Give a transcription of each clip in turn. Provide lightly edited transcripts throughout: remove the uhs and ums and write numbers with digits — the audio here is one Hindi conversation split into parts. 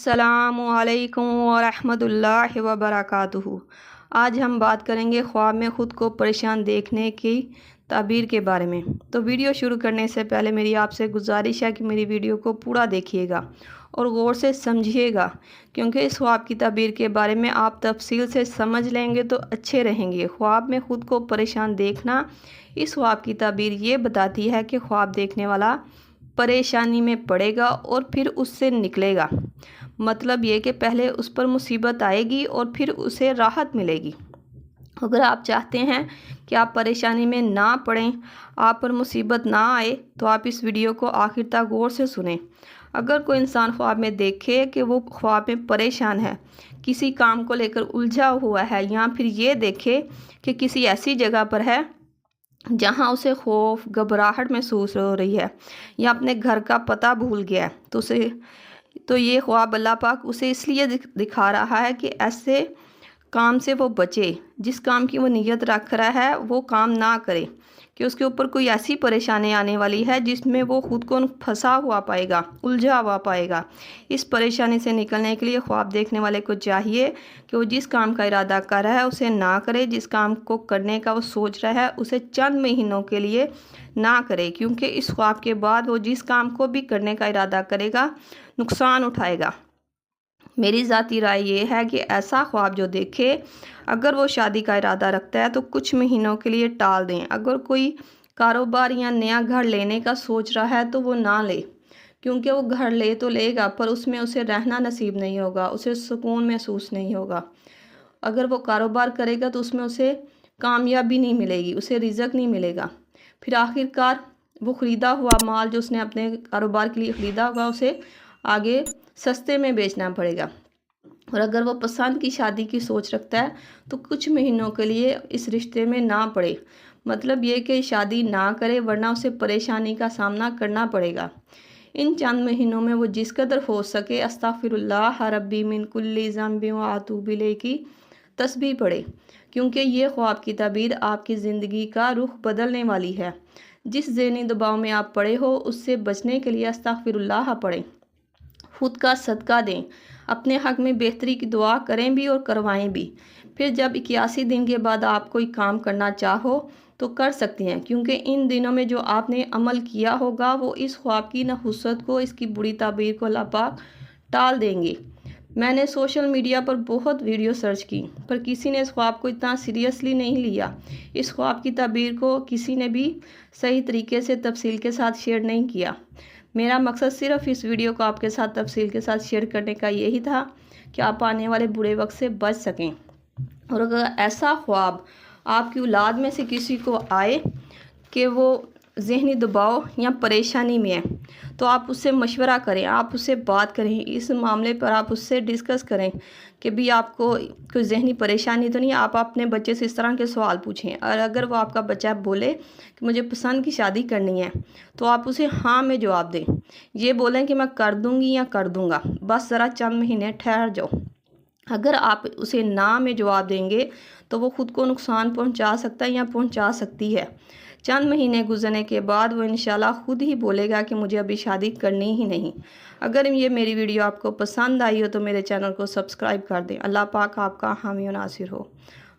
अस्सलामुअलैकुम वरहमतुल्लाहि वबरकातुहू। आज हम बात करेंगे ख्वाब में ख़ुद को परेशान देखने की ताबीर के बारे में। तो वीडियो शुरू करने से पहले मेरी आपसे गुजारिश है कि मेरी वीडियो को पूरा देखिएगा और गौर से समझिएगा, क्योंकि इस ख्वाब की ताबीर के बारे में आप तफसील से समझ लेंगे तो अच्छे रहेंगे। ख्वाब में ख़ुद को परेशान देखना, इस ख्वाब की ताबीर ये बताती है कि ख्वाब देखने वाला परेशानी में पड़ेगा और फिर उससे निकलेगा। मतलब ये कि पहले उस पर मुसीबत आएगी और फिर उसे राहत मिलेगी। अगर आप चाहते हैं कि आप परेशानी में ना पड़ें, आप पर मुसीबत ना आए, तो आप इस वीडियो को आखिर तक गौर से सुनें। अगर कोई इंसान ख्वाब में देखे कि वो ख्वाब में परेशान है, किसी काम को लेकर उलझा हुआ है, या फिर ये देखे कि किसी ऐसी जगह पर है जहाँ उसे खौफ घबराहट महसूस हो रही है, या अपने घर का पता भूल गया है, तो ये ख्वाब अल्लाह पाक उसे इसलिए दिखा रहा है कि ऐसे काम से वो बचे। जिस काम की वो नीयत रख रहा है वो काम ना करे, कि उसके ऊपर कोई ऐसी परेशानी आने वाली है जिसमें वो खुद को फंसा हुआ पाएगा, उलझा हुआ पाएगा। इस परेशानी से निकलने के लिए ख्वाब देखने वाले को चाहिए कि वो जिस काम का इरादा कर रहा है उसे ना करे। जिस काम को करने का वो सोच रहा है उसे चंद महीनों के लिए ना करे, क्योंकि इस ख्वाब के बाद वो जिस काम को भी करने का इरादा करेगा नुकसान उठाएगा। मेरी ज़ाती राय ये है कि ऐसा ख्वाब जो देखे, अगर वो शादी का इरादा रखता है तो कुछ महीनों के लिए टाल दें। अगर कोई कारोबार या नया घर लेने का सोच रहा है तो वो ना ले, क्योंकि वो घर ले तो लेगा पर उसमें उसे रहना नसीब नहीं होगा, उसे सुकून महसूस नहीं होगा। अगर वो कारोबार करेगा तो उसमें उसे कामयाबी नहीं मिलेगी, उसे रिज़्क नहीं मिलेगा। फिर आखिरकार वो ख़रीदा हुआ माल जो उसने अपने कारोबार के लिए ख़रीदा होगा उसे आगे सस्ते में बेचना पड़ेगा। और अगर वो पसंद की शादी की सोच रखता है तो कुछ महीनों के लिए इस रिश्ते में ना पड़े। मतलब ये कि शादी ना करे, वरना उसे परेशानी का सामना करना पड़ेगा। इन चंद महीनों में वो जिस कदर हो सके अस्तगफिरुल्लाह रब्बी मिन कुल्ली ज़ंबिन व अतूबु इलैह की तस्बीह पढ़े, क्योंकि ये ख्वाब की ताबीर आपकी ज़िंदगी का रुख बदलने वाली है। जिस ज़हनी दबाव में आप पड़े हो उससे बचने के लिए अस्तगफिरुल्लाह पढ़ें, खुद का सदका दें, अपने हक में बेहतरी की दुआ करें भी और करवाएं भी। फिर जब 81 दिन के बाद आप कोई काम करना चाहो तो कर सकती हैं, क्योंकि इन दिनों में जो आपने अमल किया होगा वो इस ख्वाब की नहुसत को, इसकी बुरी ताबीर को अल्लाह पाक टाल देंगे। मैंने सोशल मीडिया पर बहुत वीडियो सर्च की, पर किसी ने इस ख्वाब को इतना सीरियसली नहीं लिया। इस ख्वाब की ताबीर को किसी ने भी सही तरीके से तफसील के साथ शेयर नहीं किया। मेरा मकसद सिर्फ इस वीडियो को आपके साथ तफसील के साथ शेयर करने का यही था कि आप आने वाले बुरे वक्त से बच सकें। और अगर ऐसा ख्वाब आपकी औलाद में से किसी को आए कि वो ज़हनी दबाव या परेशानी में है, तो आप उससे मशवरा करें, आप उससे बात करें, इस मामले पर आप उससे डिस्कस करें कि भी आपको कोई ज़हनी परेशानी तो नहीं। आप अपने बच्चे से इस तरह के सवाल पूछें, और अगर वो आपका बच्चा बोले कि मुझे पसंद की शादी करनी है, तो आप उसे हाँ में जवाब दें। ये बोलें कि मैं कर दूँगी या कर दूँगा, बस ज़रा चंद महीने ठहर जाओ। अगर आप उसे ना में जवाब देंगे तो वो ख़ुद को नुकसान पहुंचा सकता है या पहुंचा सकती है। चंद महीने गुजरने के बाद वो इंशाल्लाह खुद ही बोलेगा कि मुझे अभी शादी करनी ही नहीं। अगर ये मेरी वीडियो आपको पसंद आई हो तो मेरे चैनल को सब्सक्राइब कर दें। अल्लाह पाक आपका हामी व नासिर हो।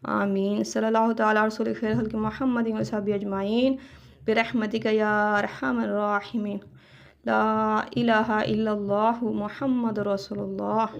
आमीन। सल्लल्लाहु तआला रसूल खैर खल्क़ मुहम्मद व सहाबी अजमाइन बिरहमतिका या अरहमर राहिमीन। ला इलाहा इल्लल्लाहु मुहम्मद रसूलुल्लाह।